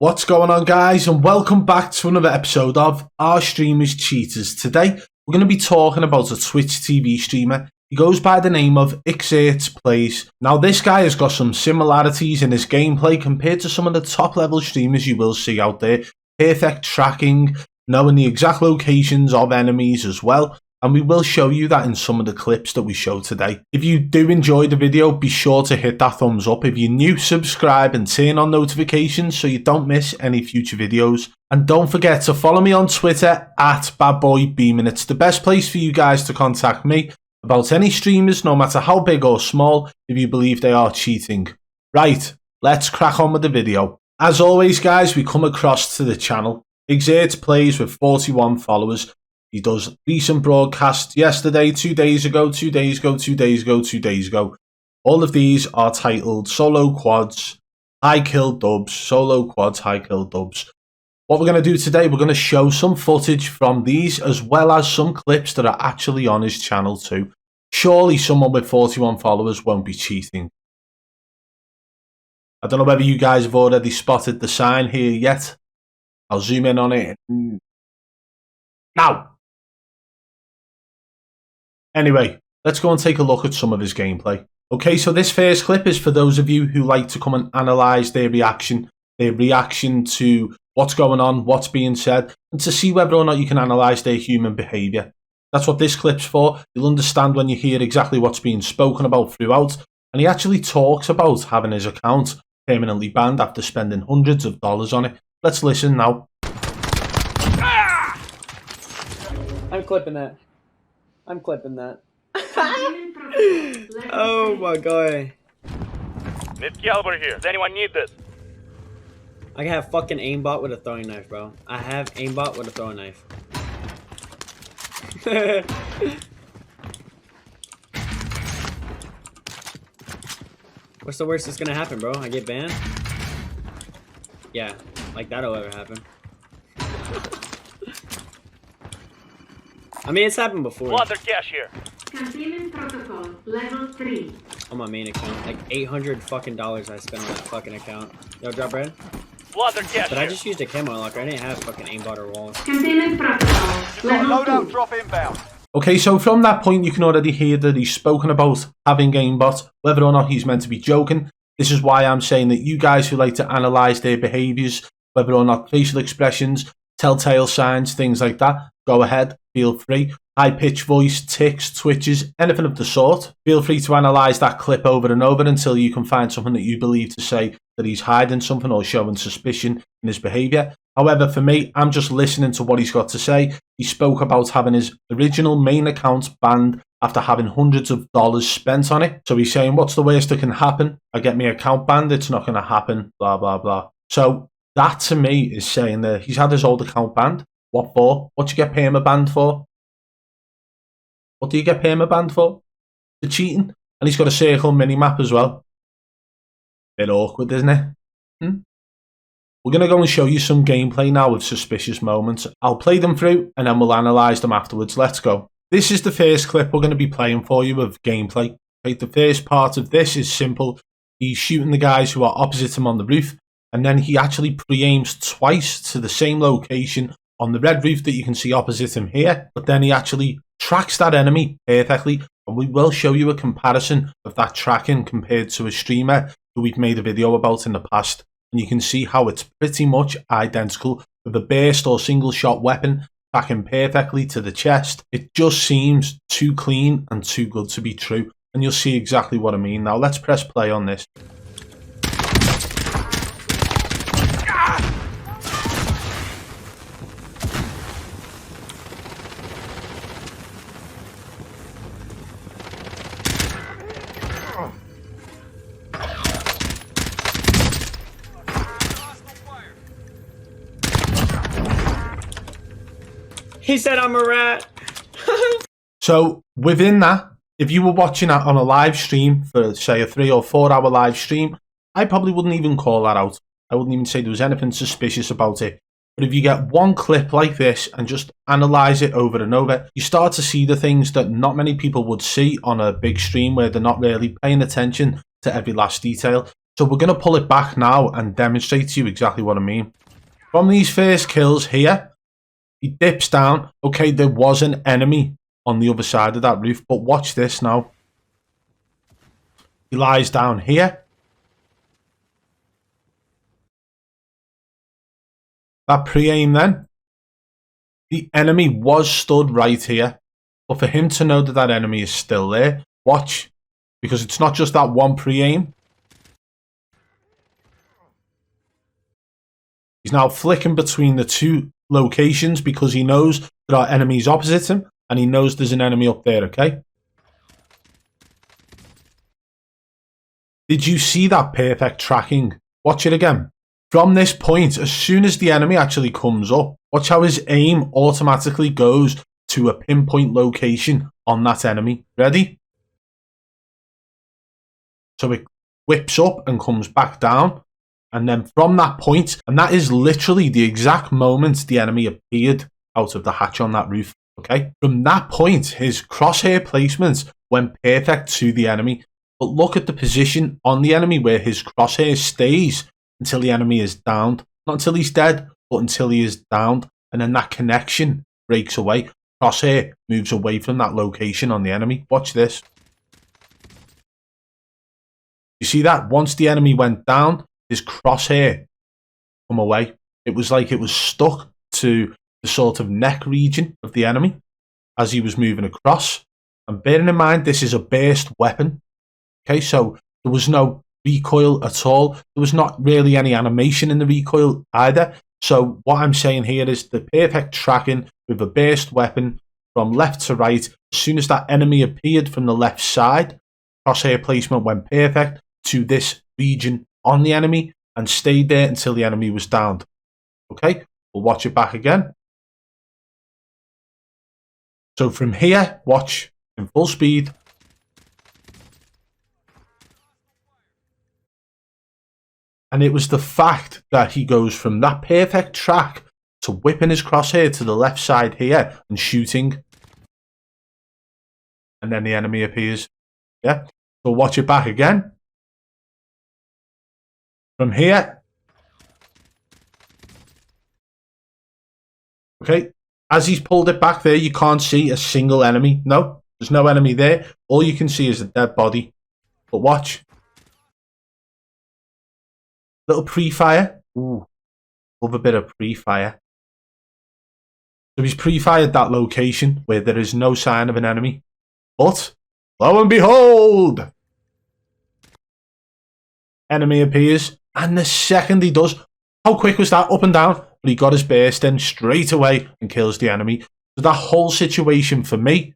What's going on, guys, and welcome back to another episode of Our Streamers Cheaters. Today we're going to be talking about a Twitch TV streamer. He goes by the name of Ixertzplayz. Now this guy has got some similarities in his gameplay compared to some of the top level streamers you will see out there. Perfect tracking, knowing the exact locations of enemies as well. And we will show you that in some of the clips that we show today. If you do enjoy the video, be sure to hit that thumbs up. If you're new, subscribe and turn on notifications so you don't miss any future videos. And don't forget to follow me on Twitter at BadBoy Beaman. It's the best place for you guys to contact me about any streamers, no matter how big or small, if you believe they are cheating. Right, let's crack on with the video. As always, guys, we come across to the channel. Ixertzplayz with 41 followers. He does recent broadcasts yesterday, 2 days ago, 2 days ago, 2 days ago, 2 days ago. All of these are titled Solo Quads, High Kill Dubs, Solo Quads, High Kill Dubs. What we're going to do today, we're going to show some footage from these as well as some clips that are actually on his channel too. Surely someone with 41 followers won't be cheating. I don't know whether you guys have already spotted the sign here yet. I'll zoom in on it now. Anyway, let's go and take a look at some of his gameplay. Okay, so this first clip is for those of you who like to come and analyse their reaction to what's going on, what's being said, and to see whether or not you can analyse their human behaviour. That's what this clip's for. You'll understand when you hear exactly what's being spoken about throughout. And he actually talks about having his account permanently banned after spending hundreds of dollars on it. Let's listen now. I'm clipping that. Oh my god. Need caliber here. Does anyone need this? I can have fucking aimbot with a throwing knife, bro. I have aimbot with a throwing knife. What's the worst that's gonna happen, bro? I get banned? Yeah, like that'll ever happen. I mean, it's happened before. Water cash here. Containment protocol level 3. On my main account, like $800 fucking dollars I spent on that fucking account. Yo, drop bread. Water cash But here. I just used a camo locker. I didn't have fucking aimbot or walls. Containment protocol level 2. Drop inbound. Okay, so from that point you can already hear that he's spoken about having aimbot, whether or not he's meant to be joking. This is why I'm saying that you guys who like to analyse their behaviours, whether or not facial expressions, telltale signs, things like that, go ahead, feel free. High-pitched voice, tics, twitches, anything of the sort. Feel free to analyse that clip over and over until you can find something that you believe to say that he's hiding something or showing suspicion in his behaviour. However, for me, I'm just listening to what he's got to say. He spoke about having his original main account banned after having hundreds of dollars spent on it. So he's saying, what's the worst that can happen? I get my account banned, it's not going to happen, blah, blah, blah. So that to me is saying that he's had his old account banned. What for? What do you get perma banned for? What do you get perma banned for? For cheating. And he's got a circle mini-map as well. Bit awkward, isn't it? We're going to go and show you some gameplay now of suspicious moments. I'll play them through and then we'll analyse them afterwards. Let's go. This is the first clip we're going to be playing for you of gameplay. Okay, the first part of this is simple. He's shooting the guys who are opposite him on the roof. And then he actually pre-aims twice to the same location on the red roof that you can see opposite him here. But then he actually tracks that enemy perfectly. And we will show you a comparison of that tracking compared to a streamer who we've made a video about in the past. And you can see how it's pretty much identical with a burst or single shot weapon tracking perfectly to the chest. It just seems too clean and too good to be true. And you'll see exactly what I mean. Now let's press play on this. He said I'm a rat. So within that, if you were watching that on a live stream for say a 3 or 4 hour live stream, I probably wouldn't even call that out. I wouldn't even say there was anything suspicious about it. But if you get one clip like this and just analyse it over and over, you start to see the things that not many people would see on a big stream where they're not really paying attention to every last detail. So we're going to pull it back now and demonstrate to you exactly what I mean. From these first kills here, he dips down. Okay, there was an enemy on the other side of that roof, but watch this now. He lies down here. That pre-aim then. The enemy was stood right here. But for him to know that that enemy is still there, watch. Because it's not just that one pre-aim. He's now flicking between the two locations because he knows there are enemies opposite him. And he knows there's an enemy up there, okay? Did you see that perfect tracking? Watch it again. From this point, as soon as the enemy actually comes up, watch how his aim automatically goes to a pinpoint location on that enemy. Ready? So it whips up and comes back down. And then from that point, and that is literally the exact moment the enemy appeared out of the hatch on that roof. Okay, from that point, his crosshair placement went perfect to the enemy. But look at the position on the enemy where his crosshair stays until the enemy is downed. Not until he's dead, but until he is downed. And then that connection breaks away. Crosshair moves away from that location on the enemy. Watch this. You see that? Once the enemy went down, his crosshair come away. It was like it was stuck to the sort of neck region of the enemy as he was moving across. And bearing in mind, this is a burst weapon. Okay, so there was no recoil at all. There was not really any animation in the recoil either. So what I'm saying here is the perfect tracking with a burst weapon from left to right. As soon as that enemy appeared from the left side, crosshair placement went perfect to this region on the enemy and stayed there until the enemy was downed. Okay, we'll watch it back again. So from here, watch in full speed. And it was the fact that he goes from that perfect track to whipping his crosshair to the left side here and shooting. And then the enemy appears. Yeah. So watch it back again. From here. Okay. As he's pulled it back there, you can't see a single enemy. No, there's no enemy there. All you can see is a dead body. But watch. Little pre-fire. Ooh, love a bit of pre-fire. So he's pre-fired that location where there is no sign of an enemy. But, lo and behold, enemy appears. And the second he does, how quick was that? Up and down. But he got his burst in straight away and kills the enemy. So that whole situation for me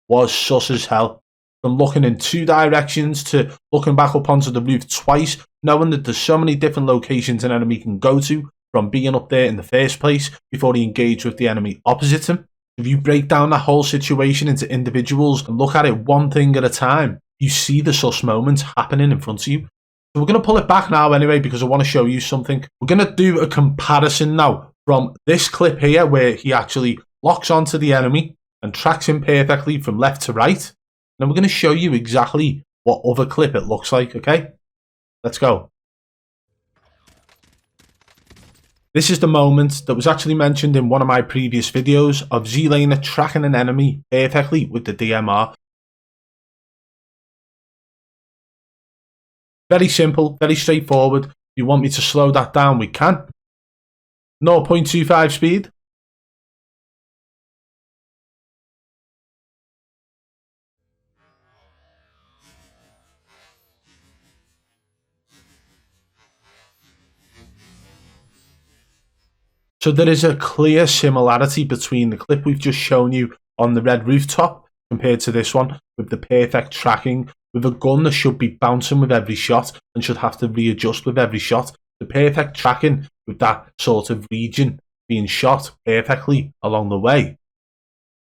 was sus as hell. From looking in two directions to looking back up onto the roof twice, knowing that there's so many different locations an enemy can go to from being up there in the first place before he engaged with the enemy opposite him. If you break down that whole situation into individuals and look at it one thing at a time, you see the sus moments happening in front of you. So we're going to pull it back now anyway because I want to show you something. We're going to do a comparison now from this clip here where he actually locks onto the enemy and tracks him perfectly from left to right. And we're going to show you exactly what other clip it looks like, okay? Let's go. This is the moment that was actually mentioned in one of my previous videos of Z-Laner tracking an enemy perfectly with the DMR. Very simple, very straightforward. If you want me to slow that down, we can. 0.25 speed. So there is a clear similarity between the clip we've just shown you on the red rooftop compared to this one with the perfect tracking, with a gun that should be bouncing with every shot and should have to readjust with every shot. The perfect tracking with that sort of region being shot perfectly along the way.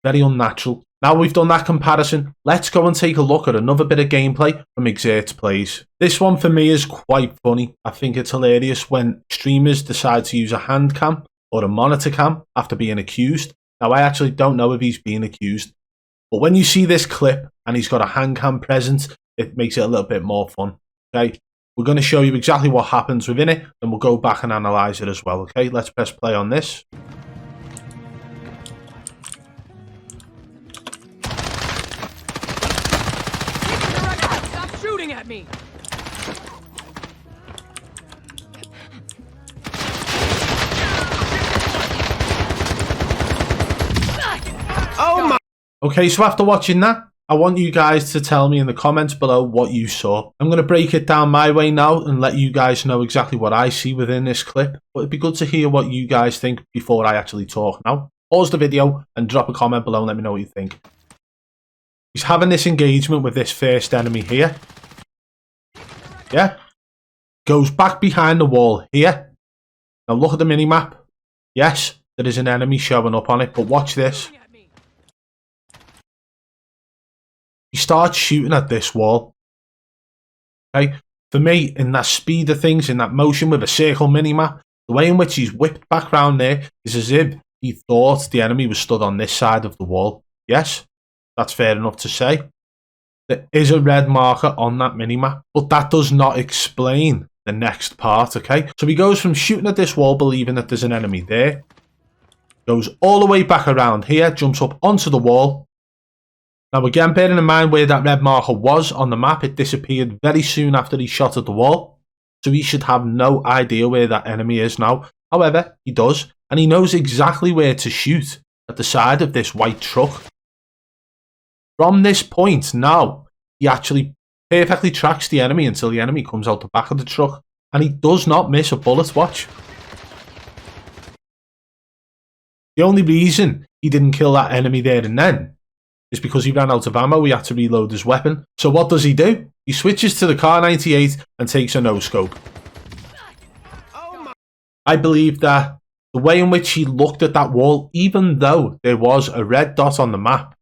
Very unnatural. Now we've done that comparison, let's go and take a look at another bit of gameplay from Ixertzplayz. This one for me is quite funny. I think it's hilarious when streamers decide to use a hand cam or a monitor cam after being accused. Now I actually don't know if he's being accused, but when you see this clip and he's got a hand cam present, it makes it a little bit more fun. Okay, We're going to show you exactly what happens within it, and we'll go back and analyse it as well, okay? Let's press play on this. Stop shooting at me! Oh my! Okay, so after watching that, I want you guys to tell me in the comments below what you saw. I'm going to break it down my way now and let you guys know exactly what I see within this clip. But it'd be good to hear what you guys think before I actually talk now. Pause the video and drop a comment below and let me know what you think. He's having this engagement with this first enemy here. Yeah. Goes back behind the wall here. Now look at the minimap. Yes, there is an enemy showing up on it, but watch this. He starts shooting at this wall. Okay, for me, in that speed of things, in that motion with a circle minimap, the way in which he's whipped back round there is as if he thought the enemy was stood on this side of the wall. Yes, that's fair enough to say. There is a red marker on that minimap, but that does not explain the next part, okay? So he goes from shooting at this wall, believing that there's an enemy there, goes all the way back around here, jumps up onto the wall. Now again, bearing in mind where that red marker was on the map, it disappeared very soon after he shot at the wall. So he should have no idea where that enemy is now. However, he does, and he knows exactly where to shoot at the side of this white truck. From this point now, he actually perfectly tracks the enemy until the enemy comes out the back of the truck. And he does not miss a bullet, watch. The only reason he didn't kill that enemy there and then is because he ran out of ammo. He had to reload his weapon. So what does he do? He switches to the Kar 98 and takes a no-scope. I believe that the way in which he looked at that wall, even though there was a red dot on the map,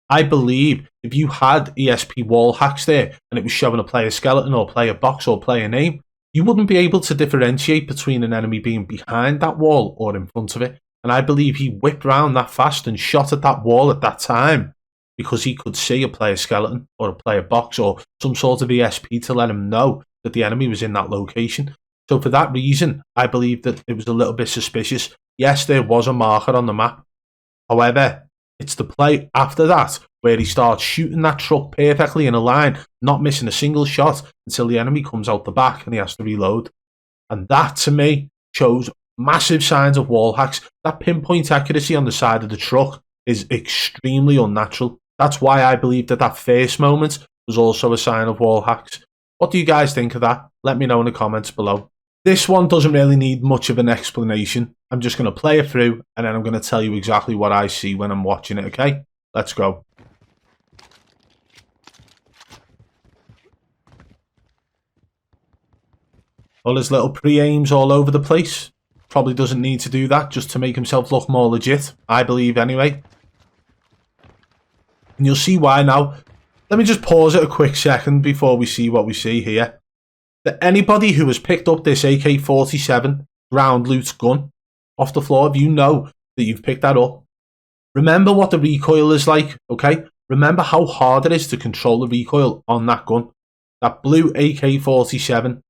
I believe if you had ESP wall hacks there and it was showing a player skeleton or player box or player name, you wouldn't be able to differentiate between an enemy being behind that wall or in front of it. And I believe he whipped round that fast and shot at that wall at that time because he could see a player skeleton or a player box or some sort of ESP to let him know that the enemy was in that location. So for that reason, I believe that it was a little bit suspicious. Yes, there was a marker on the map. However, it's the play after that where he starts shooting that truck perfectly in a line, not missing a single shot until the enemy comes out the back and he has to reload. And that, to me, shows massive signs of wall hacks. That pinpoint accuracy on the side of the truck is extremely unnatural. That's why I believe that that first moment was also a sign of wall hacks. What do you guys think of that? Let me know in the comments below. This one doesn't really need much of an explanation. I'm just going to play it through and then I'm going to tell you exactly what I see when I'm watching it, okay? Let's go. All his little pre-aims all over the place. Probably doesn't need to do that just to make himself look more legit. I believe anyway. And you'll see why now. Let me just pause it a quick second before we see what we see here. That anybody who has picked up this AK-47 ground loot gun off the floor, if you know that you've picked that up, remember what the recoil is like, okay? Remember how hard it is to control the recoil on that gun. That blue AK-47,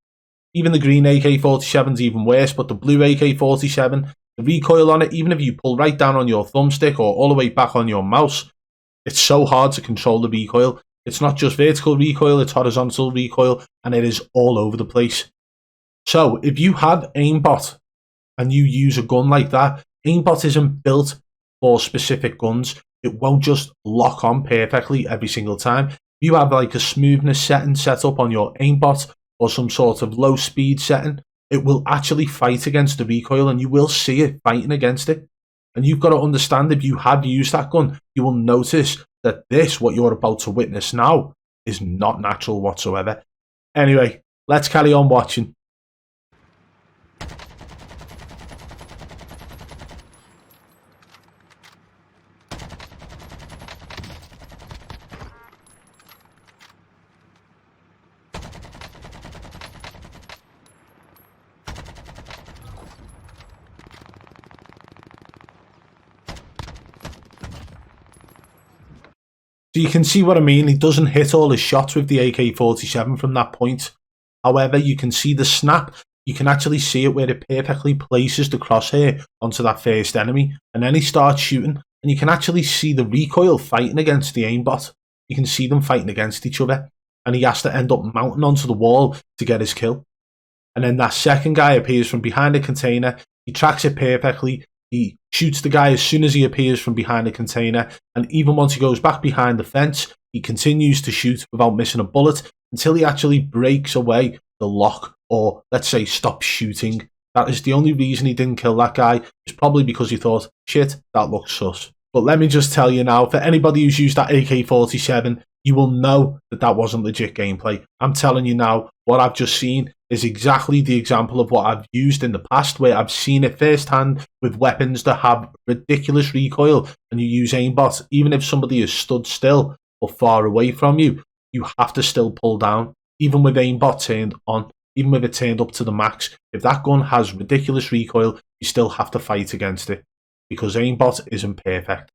even the green AK-47 is even worse, but the blue AK-47, the recoil on it, even if you pull right down on your thumbstick or all the way back on your mouse, it's so hard to control the recoil. It's not just vertical recoil, it's horizontal recoil, and it is all over the place. So, if you have aimbot and you use a gun like that, aimbot isn't built for specific guns. It won't just lock on perfectly every single time. If you have like a smoothness setting set up on your aimbot or some sort of low speed setting, it will actually fight against the recoil and you will see it fighting against it. And you've got to understand, if you have used that gun, you will notice that this, what you're about to witness now, is not natural whatsoever. Anyway, let's carry on watching. So you can see what I mean. He doesn't hit all his shots with the AK-47 from that point. However, you can see the snap. You can actually see it where it perfectly places the crosshair onto that first enemy. And then he starts shooting. And you can actually see the recoil fighting against the aimbot. You can see them fighting against each other. And he has to end up mounting onto the wall to get his kill. And then that second guy appears from behind the container. He tracks it perfectly. He shoots the guy as soon as he appears from behind the container. And even once he goes back behind the fence, he continues to shoot without missing a bullet until he actually breaks away the lock, or let's say stops shooting. That is the only reason he didn't kill that guy. It's probably because he thought, shit, that looks sus. But let me just tell you now, for anybody who's used that AK-47, you will know that that wasn't legit gameplay. I'm telling you now, what I've just seen is exactly the example of what I've used in the past, where I've seen it firsthand with weapons that have ridiculous recoil, and you use aimbot. Even if somebody is stood still or far away from you, you have to still pull down. Even with aimbot turned on, even with it turned up to the max, if that gun has ridiculous recoil, you still have to fight against it, because aimbot isn't perfect.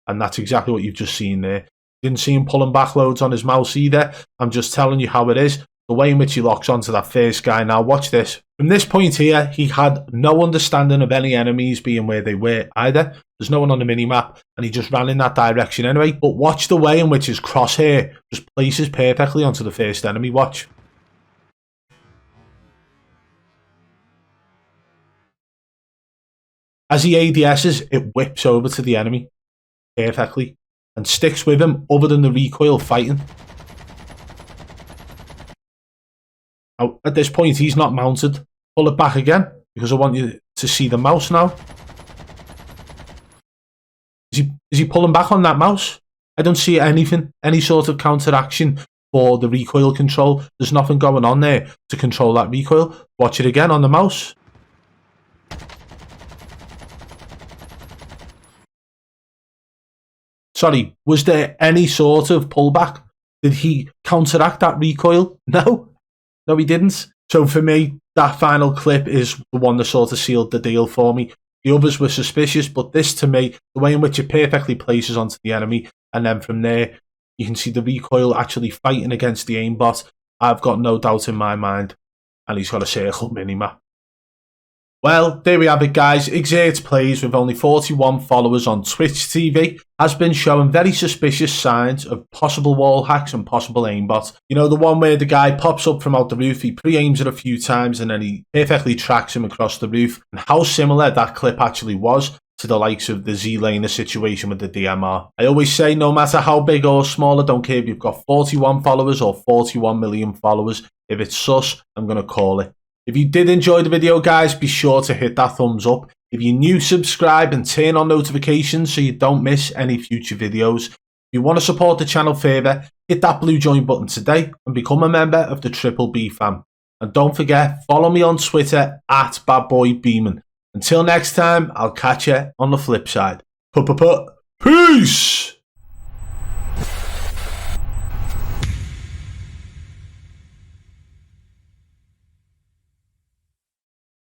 And that's exactly what you've just seen there. Didn't see him pulling back loads on his mouse either. I'm just telling you how it is. The way in which he locks onto that first guy. Now watch this. From this point here, he had no understanding of any enemies being where they were either. There's no one on the minimap, and he just ran in that direction anyway. But watch the way in which his crosshair just places perfectly onto the first enemy. Watch. As he ADS's, it whips over to the enemy perfectly and sticks with him other than the recoil fighting. Now, at this point, he's not mounted. Pull it back again, because I want you to see the mouse now. Is he pulling back on that mouse? I don't see anything, any sort of counteraction for the recoil control. There's nothing going on there to control that recoil. Watch it again on the mouse. Sorry, was there any sort of pullback? Did he counteract that recoil? No. No, he didn't. So for me, that final clip is the one that sort of sealed the deal for me. The others were suspicious, but this to me, the way in which it perfectly places onto the enemy, and then from there, you can see the recoil actually fighting against the aimbot. I've got no doubt in my mind. And he's got a circle minimap. Well, there we have it, guys. Ixertzplayz, with only 41 followers on Twitch TV, has been showing very suspicious signs of possible wall hacks and possible aimbot. You know, the one where the guy pops up from out the roof, he pre-aims it a few times, and then he perfectly tracks him across the roof. And how similar that clip actually was to the likes of the Z-Laner situation with the DMR. I always say, no matter how big or small, I don't care if you've got 41 followers or 41 million followers. If it's sus, I'm going to call it. If you did enjoy the video, guys, be sure to hit that thumbs up. If you're new, subscribe and turn on notifications so you don't miss any future videos. If you want to support the channel further, hit that blue join button today and become a member of the Triple B fam. And don't forget, follow me on Twitter at BadBoy Beaman. Until next time, I'll catch you on the flip side. Peace!